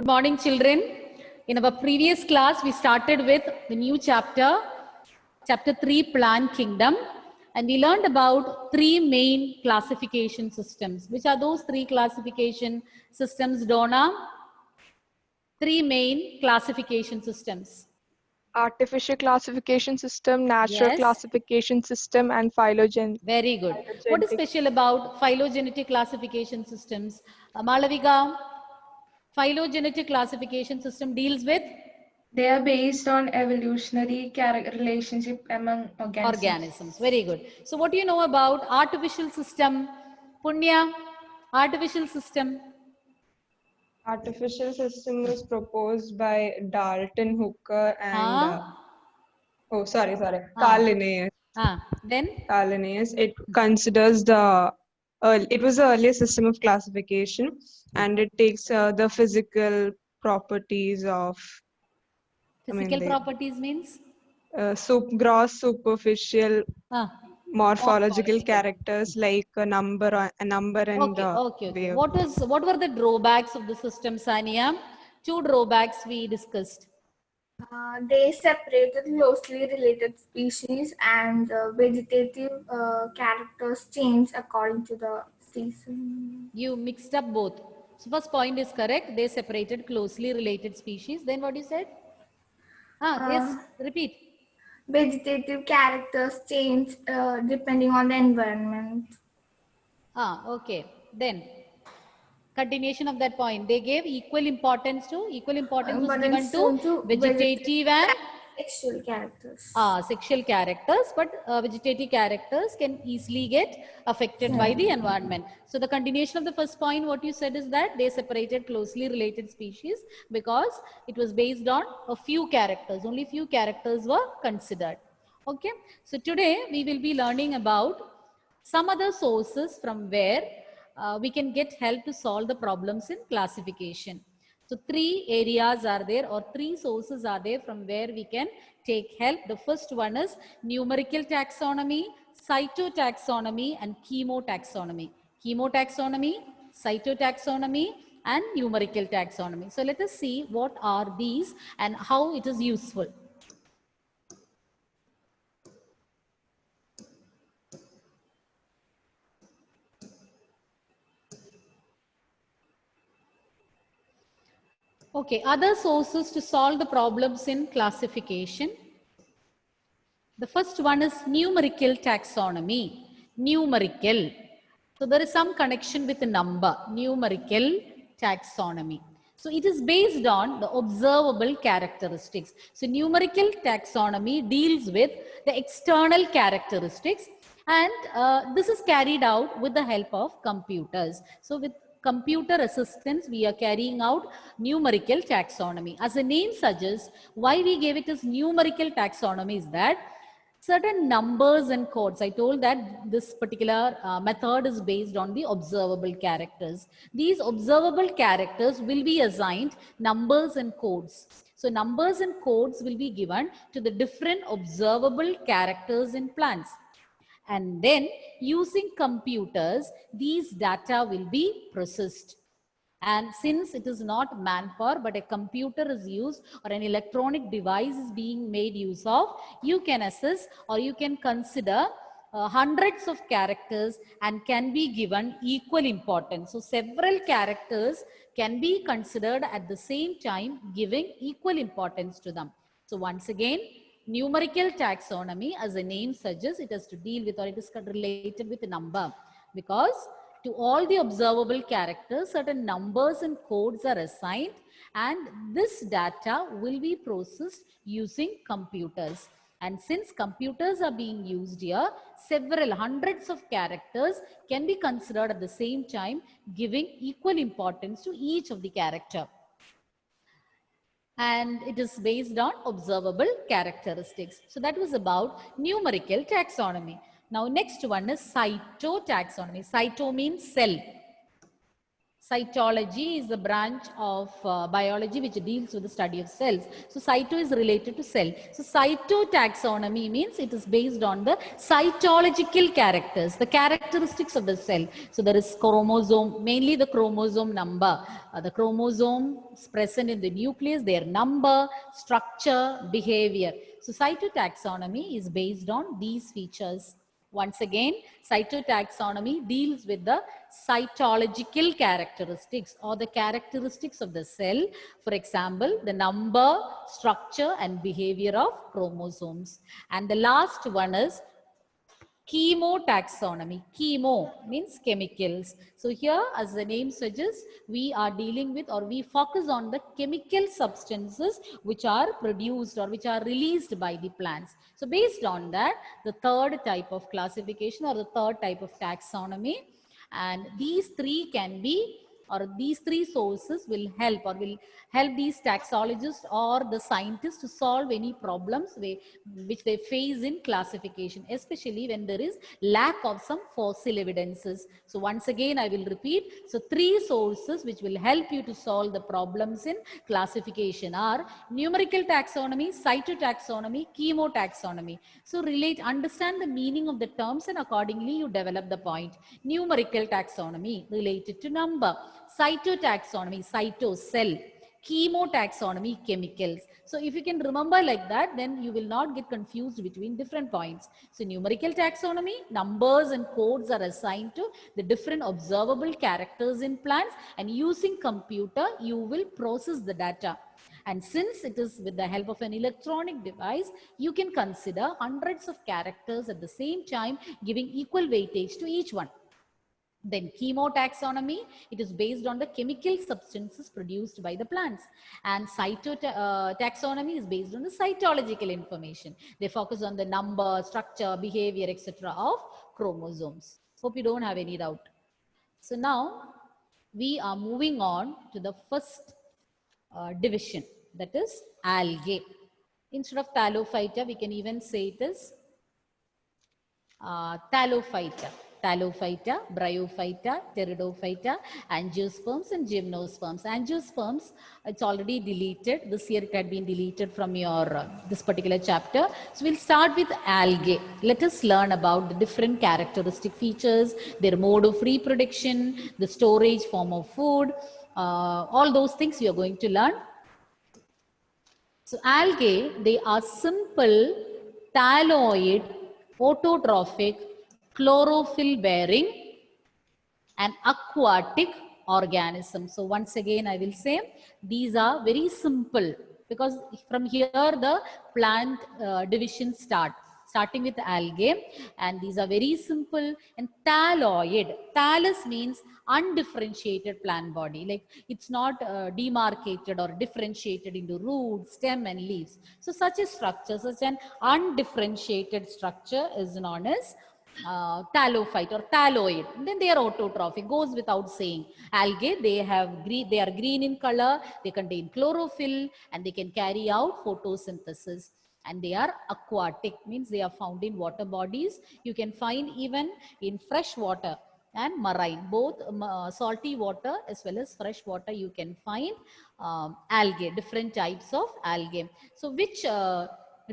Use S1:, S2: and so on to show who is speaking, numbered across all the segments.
S1: Good morning, children. In our previous class, we started with the new chapter, chapter 3, Plant Kingdom, and we learned about three main classification systems. Which are those three classification systems, Donna? Three main classification systems.
S2: Artificial classification system, natural
S1: Yes.
S2: classification system, and phylogenetic.
S1: Very good. What is special about phylogenetic classification systems? Malavika, phylogenetic classification system deals with?
S3: They are based on evolutionary relationship among organisms.
S1: Very good. So what do you know about artificial system? Punya, artificial system.
S4: Artificial system was proposed by Dalton Hooker and Carl Linnaeus.
S1: Then?
S4: Carl Linnaeus. It considers it was the earliest system of classification, and it takes the physical properties of.
S1: Properties means?
S4: Gross, superficial, morphological characters like a number and
S1: Okay. What were the drawbacks of the system, Sania? Two drawbacks we discussed.
S5: They separated closely related species, and vegetative characters change according to the season.
S1: You mixed up both. So first point is correct. They separated closely related species. Then what you said? Yes, repeat.
S5: Vegetative characters change depending on the environment.
S1: Okay. Then continuation of that point. They gave equal importance was given to vegetative and
S5: sexual characters.
S1: Sexual characters, but vegetative characters can easily get affected by the environment. So the continuation of the first point, what you said is that they separated closely related species because it was based on a few characters. Only few characters were considered. Okay. So today we will be learning about some other sources from where we can get help to solve the problems in classification. So three areas are there, or three sources are there from where we can take help. The first one is numerical taxonomy, cytotaxonomy, and chemotaxonomy. Chemotaxonomy, cytotaxonomy, and numerical taxonomy. So let us see what are these and how it is useful. Okay, other sources to solve the problems in classification. The first one is numerical taxonomy. Numerical. So there is some connection with the number. Numerical taxonomy. So it is based on the observable characteristics. So numerical taxonomy deals with the external characteristics, and this is carried out with the help of computers. So with computer assistance, we are carrying out numerical taxonomy. As the name suggests, why we gave it as numerical taxonomy is that certain numbers and codes, I told that this particular method is based on the observable characters. These observable characters will be assigned numbers and codes. So numbers and codes will be given to the different observable characters in plants. And then using computers, these data will be processed. And since it is not manpower, but a computer is used or an electronic device is being made use of, you can assess or you can consider hundreds of characters and can be given equal importance. So several characters can be considered at the same time, giving equal importance to them. So once again, numerical taxonomy, as the name suggests, it has to deal with, or it is related with a number, because to all the observable characters, certain numbers and codes are assigned, and this data will be processed using computers. And since computers are being used here, several hundreds of characters can be considered at the same time, giving equal importance to each of the character. And it is based on observable characteristics. So that was about numerical taxonomy. Now next one is cytotaxonomy. Cyto means cell. Cytology is the branch of biology which deals with the study of cells. So cyto is related to cell. So cytotaxonomy means it is based on the cytological characters, the characteristics of the cell. So there is chromosome, mainly the chromosome number. The chromosomes present in the nucleus, their number, structure, behavior. So cytotaxonomy is based on these features. Once again, cytotaxonomy deals with the cytological characteristics or the characteristics of the cell. For example, the number, structure and behavior of chromosomes. And the last one is chemotaxonomy. Chemo means chemicals. So here, as the name suggests, we are dealing with, or we focus on the chemical substances which are produced or which are released by the plants. So based on that, the third type of classification or the third type of taxonomy, and these three can be, or these three sources will help these taxologists or the scientists to solve any problems which they face in classification, especially when there is lack of some fossil evidences. So once again, I will repeat. So three sources which will help you to solve the problems in classification are numerical taxonomy, cytotaxonomy, chemotaxonomy. So understand the meaning of the terms and accordingly you develop the point. Numerical taxonomy related to number. Cytotaxonomy, cyto, cell. Chemotaxonomy, chemicals. So if you can remember like that, then you will not get confused between different points. So numerical taxonomy, numbers and codes are assigned to the different observable characters in plants, and using computer, you will process the data. And since it is with the help of an electronic device, you can consider hundreds of characters at the same time, giving equal weightage to each one. Then chemotaxonomy, it is based on the chemical substances produced by the plants. And cytotaxonomy is based on the cytological information. They focus on the number, structure, behavior, etc. of chromosomes. Hope you don't have any doubt. So now we are moving on to the first division, that is algae. Instead of Thallophyta, we can even say it is Thallophyta. Thallophyta, Bryophyta, Pteridophyta, Angiosperms and Gymnosperms. Angiosperms, it's already deleted. This year it had been deleted from your this particular chapter. So we'll start with algae. Let us learn about the different characteristic features, their mode of reproduction, the storage form of food, all those things we are going to learn. So algae, they are simple, thalloid, autotrophic, chlorophyll bearing and aquatic organisms. So once again, I will say these are very simple, because from here the plant division starting with algae, and these are very simple and thalloid. Thallus means undifferentiated plant body, like it's not demarcated or differentiated into roots, stem and leaves. So such a structure, such an undifferentiated structure is known as thallophyte or thalloid. Then they are autotrophic, goes without saying. Algae, they are green in color, they contain chlorophyll and they can carry out photosynthesis. And they are aquatic, means they are found in water bodies. You can find even in fresh water and marine, both salty water as well as fresh water. You can find algae, different types of algae. So which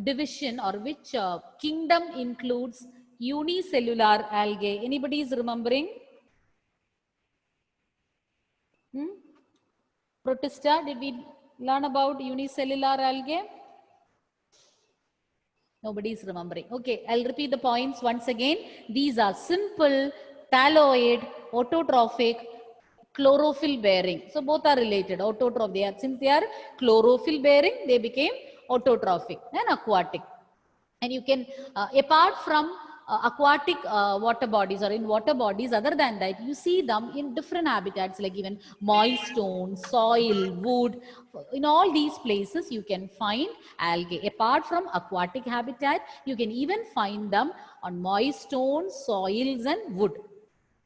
S1: division or which kingdom includes unicellular algae? Anybody is remembering? Protista, did we learn about unicellular algae? Nobody is remembering. Okay, I'll repeat the points once again. These are simple, thalloid, autotrophic, chlorophyll bearing. So both are related. Autotrophic, since they are chlorophyll bearing, they became autotrophic and aquatic. And you can, apart from aquatic water bodies or in water bodies, other than that, you see them in different habitats, like even moist stone, soil, wood. In all these places, you can find algae. Apart from aquatic habitat, you can even find them on moist stones, soils and wood.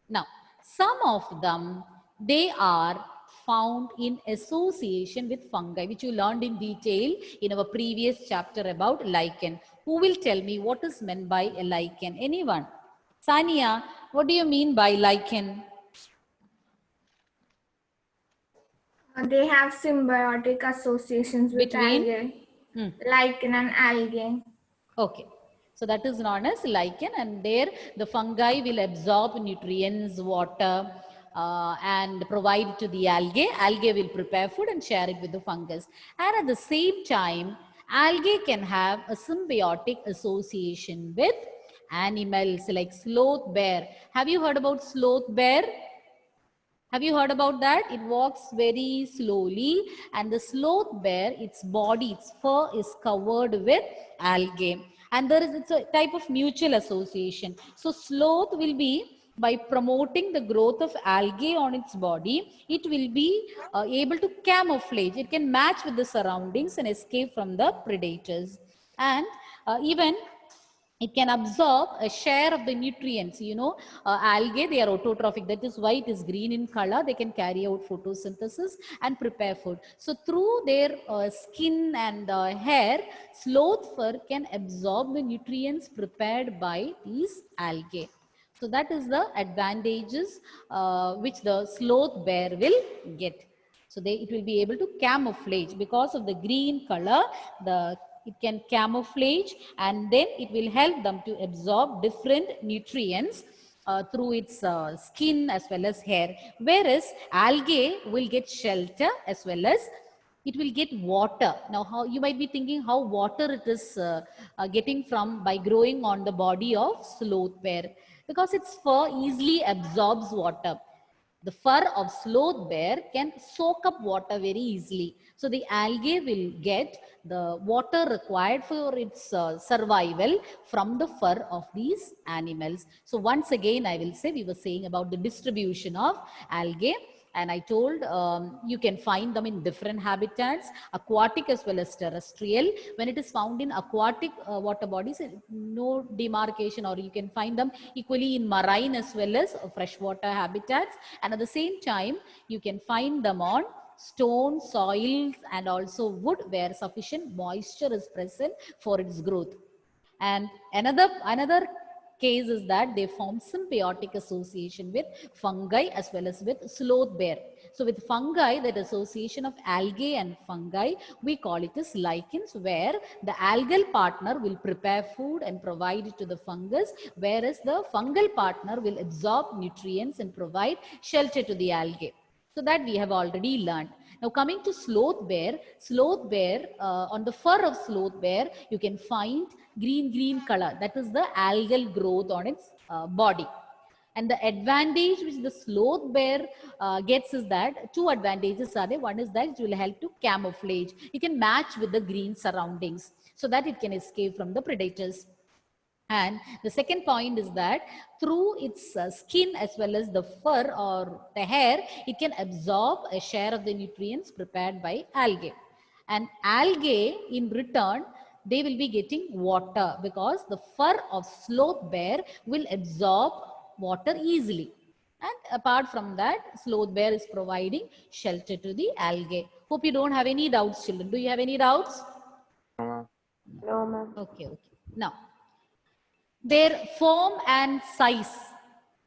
S1: Now, some of them, they are found in association with fungi, which you learned in detail in our previous chapter about lichen. Who will tell me what is meant by a lichen? Anyone? Sania, what do you mean by lichen?
S5: They have symbiotic associations with
S1: Between?
S5: algae,
S1: Hmm.
S5: lichen and algae.
S1: Okay. So that is known as lichen, and there the fungi will absorb nutrients, water, and provide it to the algae. Algae will prepare food and share it with the fungus. And at the same time, algae can have a symbiotic association with animals like sloth bear. Have you heard about sloth bear? Have you heard about that? It walks very slowly, and the sloth bear, its body, its fur is covered with algae. And it's a type of mutual association. So sloth will be, by promoting the growth of algae on its body, it will be able to camouflage. It can match with the surroundings and escape from the predators. And even it can absorb a share of the nutrients. Algae, they are autotrophic. That is why it is green in color. They can carry out photosynthesis and prepare food. So through their skin and hair, sloth fur can absorb the nutrients prepared by these algae. So that is the advantages which the sloth bear will get. So it will be able to camouflage because of the green color. It can camouflage, and then it will help them to absorb different nutrients through its skin as well as hair. Whereas algae will get shelter as well as it will get water. Now, how you might be thinking how water it is getting from by growing on the body of sloth bear, because its fur easily absorbs water. The fur of sloth bear can soak up water very easily. So the algae will get the water required for its survival from the fur of these animals. So once again, I will say, we were saying about the distribution of algae. And I told you can find them in different habitats, aquatic as well as terrestrial. When it is found in aquatic water bodies, no demarcation, or you can find them equally in marine as well as freshwater habitats. And at the same time, you can find them on stone, soils, and also wood where sufficient moisture is present for its growth. And another case is that they form symbiotic association with fungi as well as with sloth bear. So with fungi, that association of algae and fungi, we call it as lichens, where the algal partner will prepare food and provide it to the fungus, whereas the fungal partner will absorb nutrients and provide shelter to the algae. So that we have already learned. Now coming to sloth bear, on the fur of sloth bear, you can find green color. That is the algal growth on its body. And the advantage which the sloth bear gets is that two advantages are there. One is that it will help to camouflage. It can match with the green surroundings so that it can escape from the predators. And the second point is that through its skin as well as the fur or the hair, it can absorb a share of the nutrients prepared by algae. And algae, in return, they will be getting water because the fur of sloth bear will absorb water easily. And apart from that, sloth bear is providing shelter to the algae. Hope you don't have any doubts, children. Do you have any doubts?
S2: No, ma'am.
S1: Okay. Now, their form and size,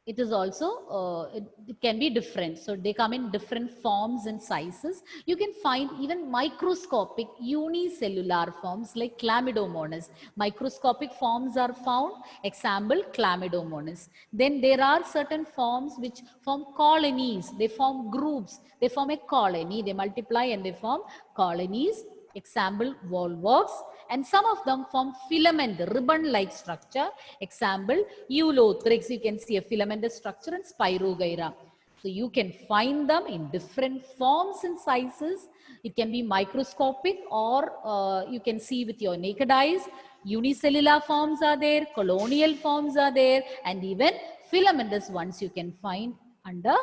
S1: it is also, it can be different. So they come in different forms and sizes. You can find even microscopic unicellular forms like Chlamydomonas. Microscopic forms are found, example Chlamydomonas. Then there are certain forms which form colonies. They form groups. They form a colony. They multiply and they form colonies. Example, volvox. And some of them form filament, ribbon-like structure. Example, Eulothrix. You can see a filamentous structure, and Spirogyra. So you can find them in different forms and sizes. It can be microscopic, or you can see with your naked eyes. Unicellular forms are there, colonial forms are there, and even filamentous ones you can find under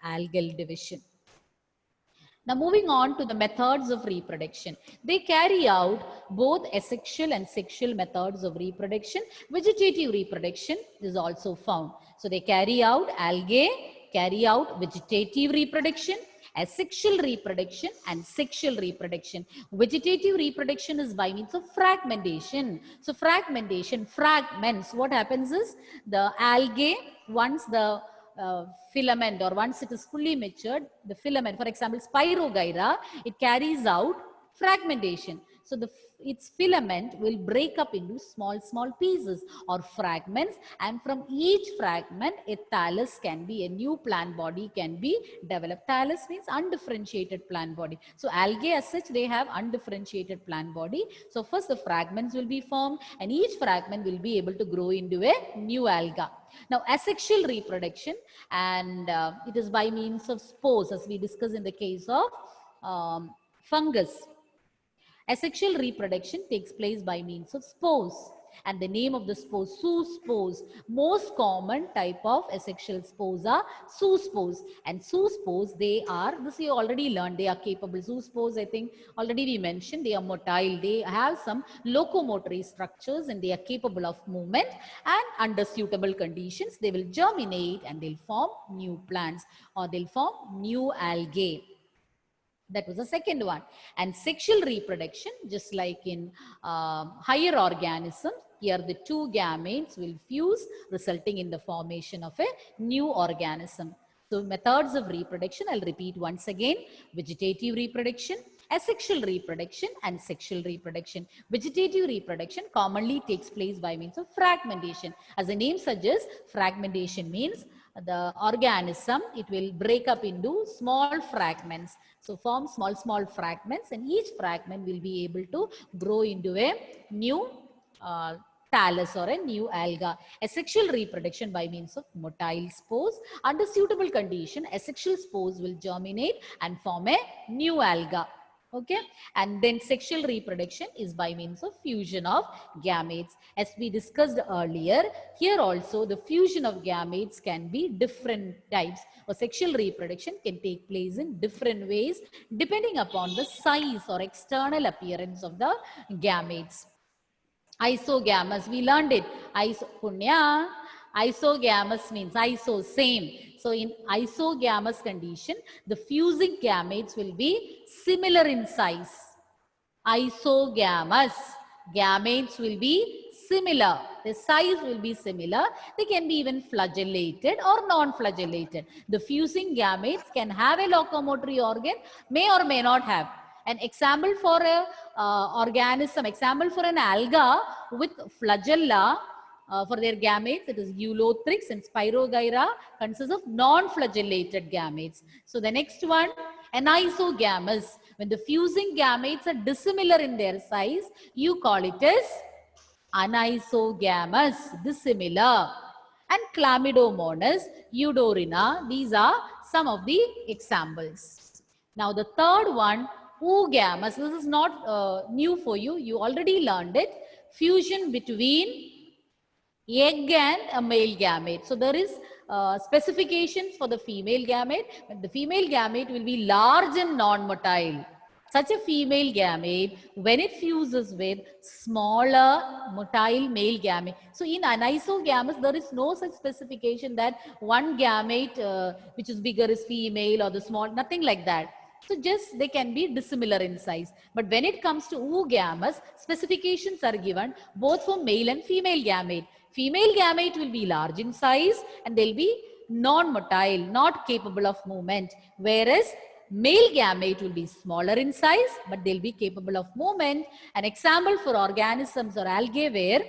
S1: algal division. Now moving on to the methods of reproduction. They carry out both asexual and sexual methods of reproduction. Vegetative reproduction is also found. So they carry out vegetative reproduction, asexual reproduction, and sexual reproduction. Vegetative reproduction is by means of fragmentation. So fragmentation, fragments, what happens is the algae, once the filament, or once it is fully matured, the filament, for example, Spirogyra, it carries out fragmentation. So its filament will break up into small pieces or fragments, and from each fragment a thallus can be, a new plant body can be developed. Thallus means undifferentiated plant body. So algae as such, they have undifferentiated plant body. So first the fragments will be formed, and each fragment will be able to grow into a new alga. Now asexual reproduction, and it is by means of spores, as we discussed in the case of fungus. Asexual reproduction takes place by means of spores, and the name of the spores, zoospores. Most common type of asexual spores are zoospores, and zoospores, they are, this you already learned, they are capable. Zoospores, I think already we mentioned, they are motile, they have some locomotory structures, and they are capable of movement, and under suitable conditions they will germinate and they'll form new plants, or they'll form new algae. That was the second one. And sexual reproduction, just like in higher organisms, here the two gametes will fuse, resulting in the formation of a new organism. So methods of reproduction, I'll repeat once again: vegetative reproduction, asexual reproduction, and sexual reproduction. Vegetative reproduction commonly takes place by means of fragmentation. As the name suggests, fragmentation means the organism, it will break up into small fragments. So form small fragments, and each fragment will be able to grow into a new thallus or a new alga. Asexual reproduction by means of motile spores. Under suitable condition, asexual spores will germinate and form a new alga. Okay, and then sexual reproduction is by means of fusion of gametes. As we discussed earlier, here also the fusion of gametes can be different types, or sexual reproduction can take place in different ways depending upon the size or external appearance of the gametes. Isogamous, we learned it. Isogamous means iso, same. So in isogamous condition, the fusing gametes will be similar in size. Isogamous, gametes will be similar. The size will be similar. They can be even flagellated or non-flagellated. The fusing gametes can have a locomotory organ, may or may not have. An example for a organism, example for an alga with flagella, for their gametes, it is Eulothrix, and Spirogyra consists of non-flagellated gametes. So the next one, anisogamous. When the fusing gametes are dissimilar in their size, you call it as anisogamous, dissimilar. And Chlamydomonas, Eudorina, these are some of the examples. Now the third one, oogamous. This is not new for you. You already learned it. Fusion between egg and a male gamete. So there is specifications for the female gamete. But the female gamete will be large and non-motile. Such a female gamete, when it fuses with smaller motile male gamete. So in anisogamous, there is no such specification that one gamete which is bigger is female or the small, nothing like that. So just they can be dissimilar in size. But when it comes to oogamous, specifications are given both for male and female gamete. Female gamete will be large in size and they'll be non-motile, not capable of movement. Whereas male gamete will be smaller in size, but they'll be capable of movement. An example for organisms or algae where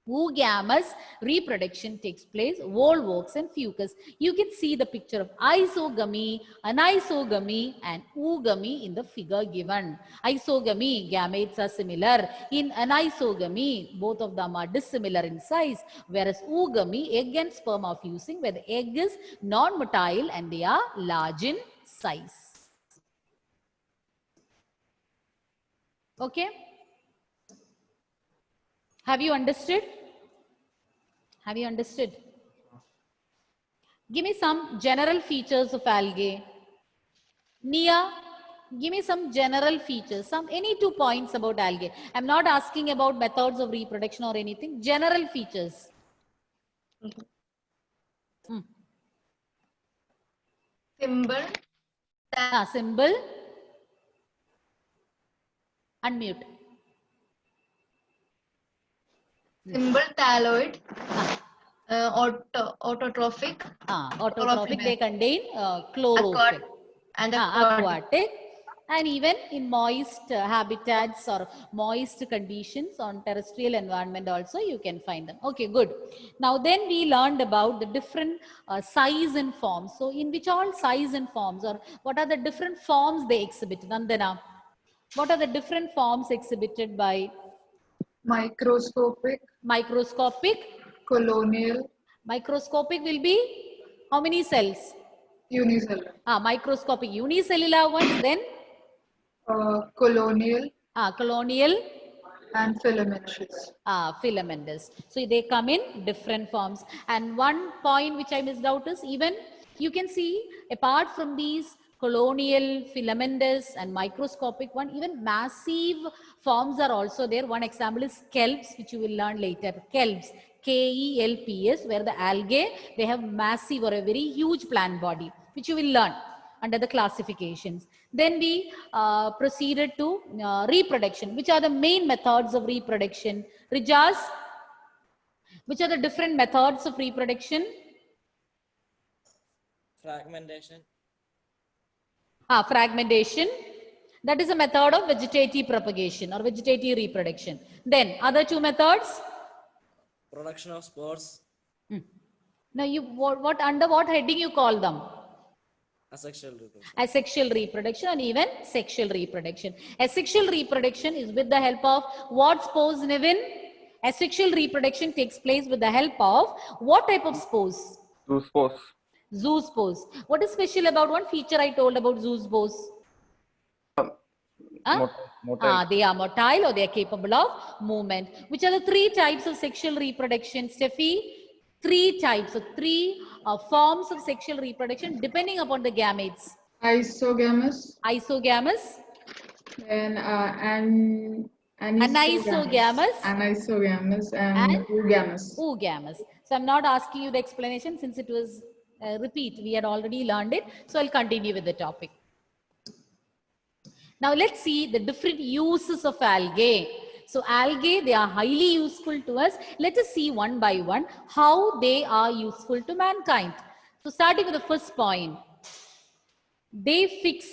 S1: oogamous reproduction takes place, volvox and fucus. You can see the picture of isogamy, anisogamy and oogamy in the figure given. Isogamy, gametes are similar. In anisogamy, both of them are dissimilar in size. Whereas oogamy, egg and sperm are fusing, where the egg is non-motile and they are large in size. Okay? Have you understood? Have you understood? Give me some general features of algae. Nia, give me some general features, any 2 points about algae. I'm not asking about methods of reproduction or anything. General features.
S6: Symbol.
S1: Symbol. Unmute.
S6: Symbol thalloid. Autotrophic.
S1: Autotrophic, they contain chlorophyll.
S6: And aquatic.
S1: Aquatic. And even in moist habitats or moist conditions on terrestrial environment also you can find them. Okay, good. Now then we learned about the different size and forms. So in which all size and forms, or what are the different forms they exhibit? Nandana, what are the different forms exhibited by
S3: Microscopic,
S1: microscopic?
S3: colonial,
S1: Microscopic will be how many cells?
S3: unicellular,
S1: Microscopic unicellular ones, then
S3: colonial,
S1: colonial,
S3: and filamentous.
S1: filamentous. So they come in different forms. And one point which I missed out is, even you can see apart from these colonial, filamentous and microscopic one, even massive forms are also there. One example is kelps, which you will learn later. Kelps, KELPS, where the algae, they have massive or a very huge plant body, which you will learn under the classifications. Then we proceeded to reproduction. Which are the main methods of reproduction? Rijas, which are the different methods of reproduction?
S7: Fragmentation.
S1: Fragmentation. That is a method of vegetative propagation or vegetative reproduction. Then other two methods?
S7: Production of spores.
S1: Now you what under what heading you call them?
S7: Asexual reproduction.
S1: Asexual reproduction and even sexual reproduction. Asexual reproduction is with the help of what spores, Nevin? Asexual reproduction takes place with the help of what type of spores?
S2: Zoospores.
S1: Zoospores. What is special about one feature I told about zoospores?
S2: Motile.
S1: They are motile or they are capable of movement. Which are the three types of sexual reproduction, Steffi? Three types, so three forms of sexual reproduction depending upon the gametes.
S3: Isogamous,
S1: Isogamous,
S3: then
S1: anisogamous,
S3: anisogamous,
S1: and
S3: and oogamous.
S1: oogamous. So I'm not asking you the explanation since it was repeat. We had already learned it. So I'll continue with the topic. Now let's see the different uses of algae. So algae, they are highly useful to us. Let us see one by one how they are useful to mankind. So starting with the first point, they fix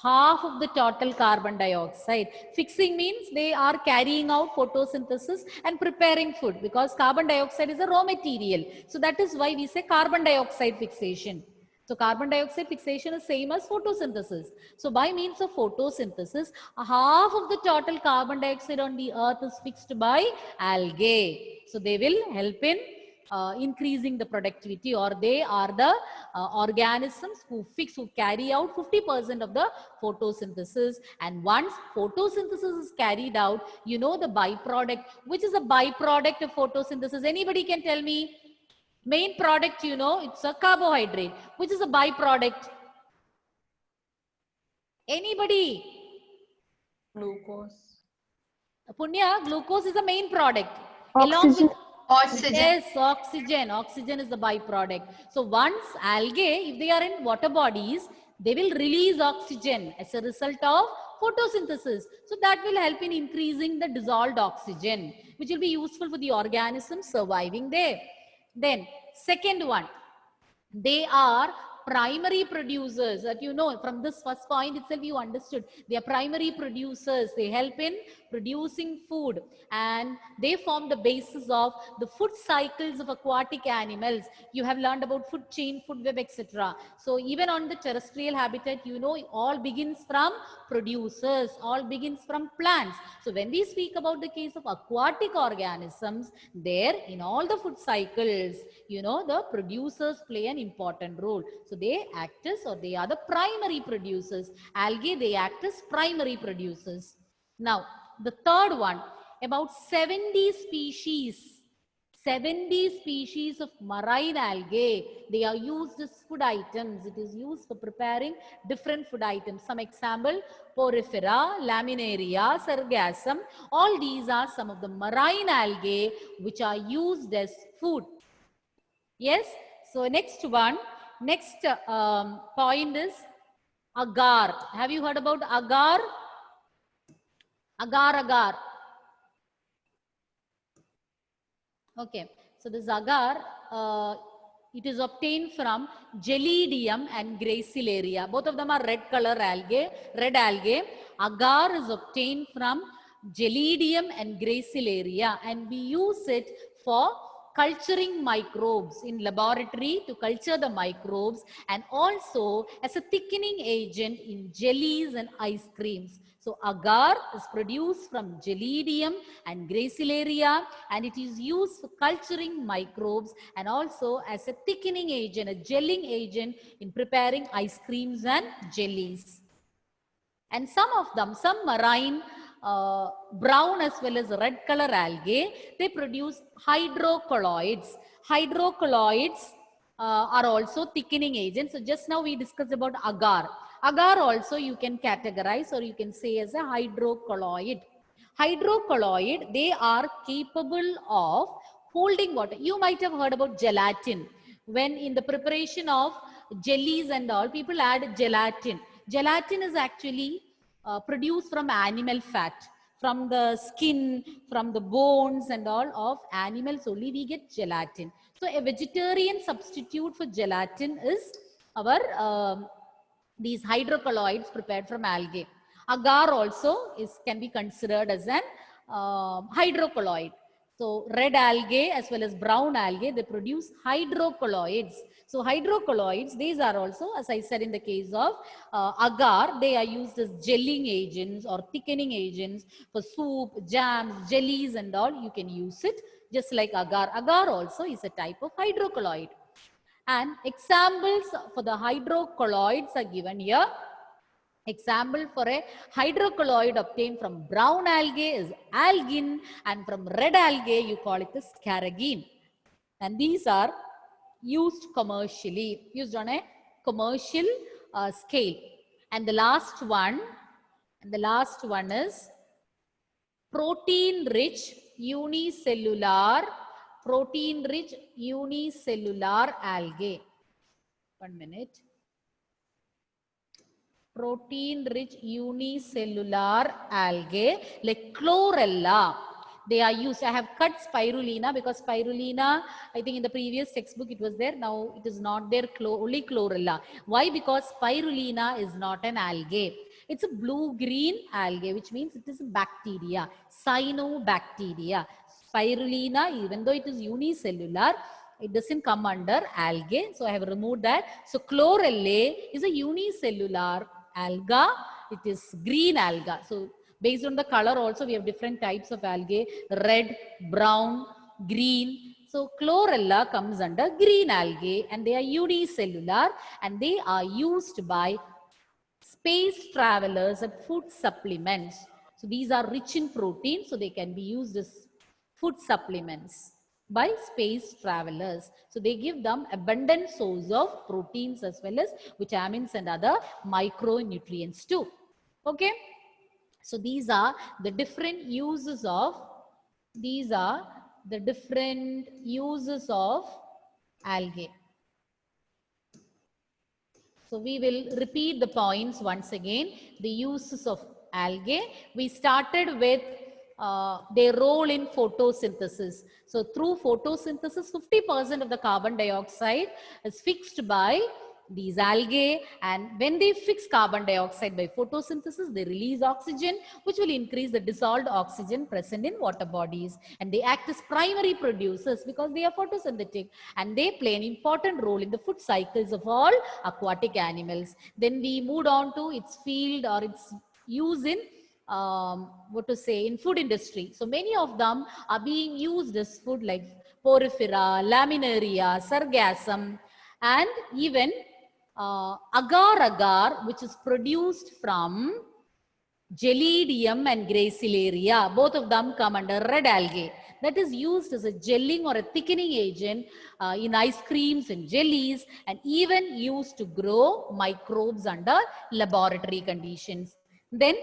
S1: half of the total carbon dioxide. Fixing means they are carrying out photosynthesis and preparing food, because carbon dioxide is a raw material. So that is why we say carbon dioxide fixation. So carbon dioxide fixation is same as photosynthesis. So by means of photosynthesis, half of the total carbon dioxide on the earth is fixed by algae. So they will help in increasing the productivity, or they are the organisms who carry out 50% of the photosynthesis. And once photosynthesis is carried out, you know the byproduct. Which is a byproduct of photosynthesis? Anybody can tell me? Main product, you know, it's a carbohydrate. Which is a byproduct? Anybody?
S3: Glucose.
S1: Punya, glucose is the main product.
S2: Oxygen.
S1: Along with
S6: Oxygen.
S1: yes, oxygen. Oxygen is the byproduct. So once algae, if they are in water bodies, they will release oxygen as a result of photosynthesis. So that will help in increasing the dissolved oxygen, which will be useful for the organisms surviving there. Then second one, they are primary producers. That you know, from this first point itself you understood. They are primary producers. They help in producing food, and they form the basis of the food cycles of aquatic animals. You have learned about food chain, food web, etc. So even on the terrestrial habitat, you know, all begins from producers, all begins from plants. So when we speak about the case of aquatic organisms, there in all the food cycles, you know, the producers play an important role. So they act as, or they are the primary producers. Algae, they act as primary producers. Now, the third one, about 70 species of marine algae, they are used as food items. It is used for preparing different food items. Some example, Porifera, Laminaria, Sargassum. All these are some of the marine algae which are used as food. Yes. So next one, next point is agar. Have you heard about agar? Agar. Okay. So this agar, it is obtained from Gelidium and Gracilaria. Both of them are red color algae, red algae. Agar is obtained from Gelidium and Gracilaria, and we use it for culturing microbes in laboratory to culture the microbes, and also as a thickening agent in jellies and ice creams. So agar is produced from Gelidium and Gracilaria, and it is used for culturing microbes and also as a thickening agent, a gelling agent in preparing ice creams and jellies. And some of them, some marine brown as well as red color algae, they produce hydrocolloids. Hydrocolloids are also thickening agents. So just now we discussed about agar. Agar also you can categorize or you can say as a hydrocolloid. Hydrocolloid, they are capable of holding water. You might have heard about gelatin. When in the preparation of jellies and all, people add gelatin. Gelatin is actually produced from animal fat, from the skin, from the bones and all of animals only we get gelatin. So a vegetarian substitute for gelatin is our these hydrocolloids prepared from algae. Agar also can be considered as an hydrocolloid. So red algae as well as brown algae, they produce hydrocolloids. So hydrocolloids, these are also, as I said in the case of agar, they are used as gelling agents or thickening agents for soup, jams, jellies and all. You can use it just like agar. Agar also is a type of hydrocolloid. And examples for the hydrocolloids are given here. Example for a hydrocolloid obtained from brown algae is algin, and from red algae you call it as carrageen. And these are used commercially, used on a commercial scale. And the last one is protein-rich unicellular algae. 1 minute. Protein-rich unicellular algae like chlorella. They are used. I have cut spirulina because spirulina, I think in the previous textbook it was there. Now it is not there, only chlorella. Why? Because spirulina is not an algae. It's a blue-green algae, which means it is a bacteria, cyanobacteria. Spirulina, even though it is unicellular, it doesn't come under algae. So I have removed that. So chlorella is a unicellular alga. It is green alga. So based on the color also we have different types of algae, red, brown, green. So chlorella comes under green algae, and they are unicellular, and they are used by space travelers and food supplements. So these are rich in protein, so they can be used as food supplements by space travelers. So they give them abundant source of proteins as well as vitamins and other micronutrients too. Okay. So these are the different uses of algae. So we will repeat the points once again. The uses of algae. We started with their role in photosynthesis. So through photosynthesis, 50% of the carbon dioxide is fixed by these algae, and when they fix carbon dioxide by photosynthesis, they release oxygen, which will increase the dissolved oxygen present in water bodies, and they act as primary producers because they are photosynthetic, and they play an important role in the food cycles of all aquatic animals. Then we moved on to its field or its use in in food industry. So many of them are being used as food like porifera, laminaria, sargassum, and even agar-agar, which is produced from Gelidium and Gracilaria. Both of them come under red algae. That is used as a gelling or a thickening agent in ice creams and jellies, and even used to grow microbes under laboratory conditions. Then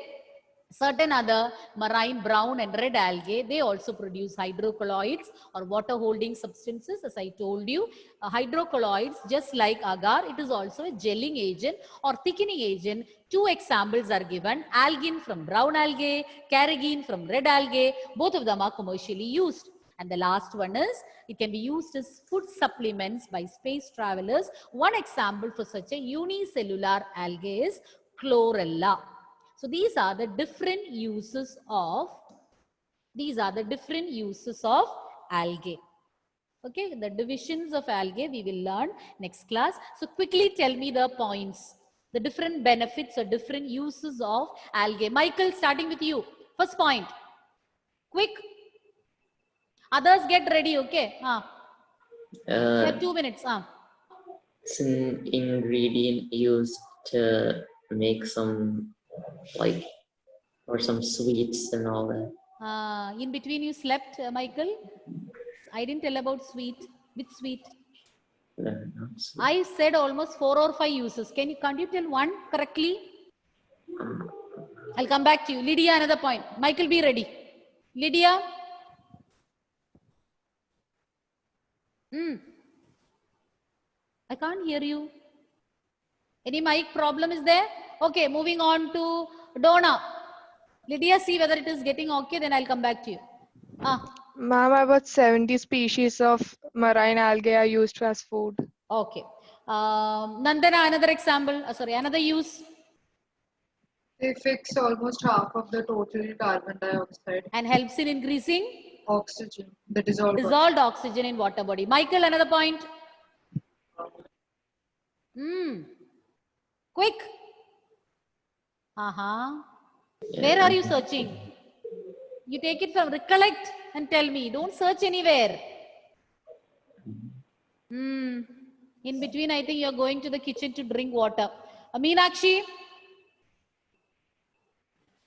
S1: certain other marine brown and red algae, they also produce hydrocolloids or water holding substances. As I told you, hydrocolloids, just like agar, it is also a gelling agent or thickening agent. Two examples are given: algin from brown algae, carrageen from red algae. Both of them are commercially used. And the last one is, it can be used as food supplements by space travelers. One example for such a unicellular algae is chlorella. So these are the different uses of algae. Okay, the divisions of algae we will learn next class. So quickly tell me the points, the different benefits or different uses of algae. Michael, starting with you. First point. Quick. Others get ready, okay? You have 2 minutes.
S8: It's an ingredient used to make some, like, or some sweets and all that.
S1: In between you slept, Michael? I didn't tell about sweet. Which sweet?
S8: No, not sweet.
S1: I said almost 4 or 5 uses. Can't you tell one correctly? I'll come back to you. Lydia, another point. Michael, be ready. Lydia? I can't hear you. Any mic problem is there? Okay, moving on to Donna. Lydia, see whether it is getting okay, then I'll come back to you.
S2: Ma'am, about 70 species of marine algae are used as food.
S1: Okay. Nandana, another example. Another use.
S9: They fix almost half of the total carbon dioxide.
S1: And helps in increasing
S9: Oxygen, the dissolved
S1: oxygen in water body. Michael, another point. Quick. Where are you searching? You take it from recollect and tell me. Don't search anywhere. In between, I think you're going to the kitchen to drink water. Meenakshi?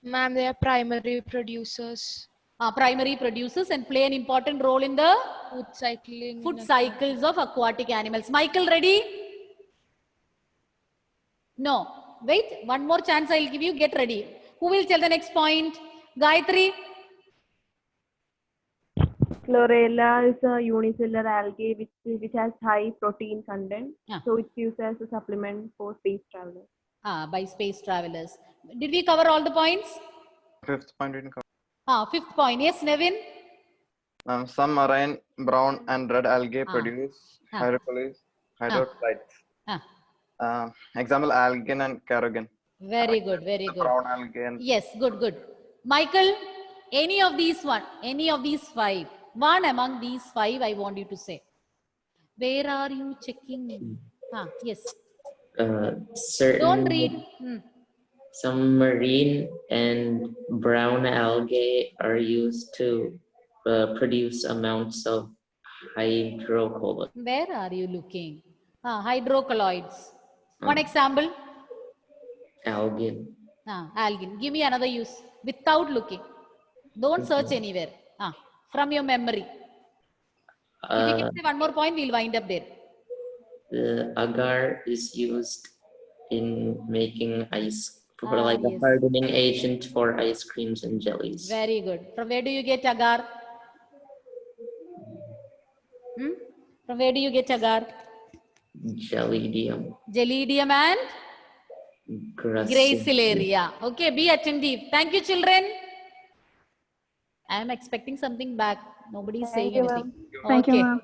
S2: Ma'am, they are primary producers.
S1: Primary producers and play an important role in the
S2: Food
S1: cycles of aquatic animals. Michael, ready? No. Wait, one more chance I'll give you. Get ready. Who will tell the next point? Gayatri?
S10: Chlorella is a unicellular algae which has high protein content. So it's used as a supplement for space travelers.
S1: By space travelers. Did we cover all the points?
S11: Fifth point we didn't cover.
S1: Fifth point. Yes, Nevin?
S11: Some marine brown and red algae produce hydrolytes. Example, algin and carrageen.
S1: Very good, very good.
S11: Brown algae and
S1: yes, good. Michael, any of these 5, one among these 5 I want you to say. Where are you checking? Yes.
S8: Certain
S1: Don't read.
S8: Some marine and brown algae are used to produce amounts of hydrocolloids.
S1: Where are you looking? Hydrocolloids. One example?
S8: Algin.
S1: Algin. Give me another use without looking. Don't search anywhere. From your memory. If you can say one more point, we'll wind up there.
S8: The agar is used in making ice, like a hardening agent for ice creams and jellies.
S1: Very good. From where do you get agar? From where do you get agar?
S8: Gelidium.
S1: Gelidium and Gracilaria. Okay, be attentive. Thank you, children. I am expecting something back. Nobody is saying anything.
S10: Thank you, ma'am.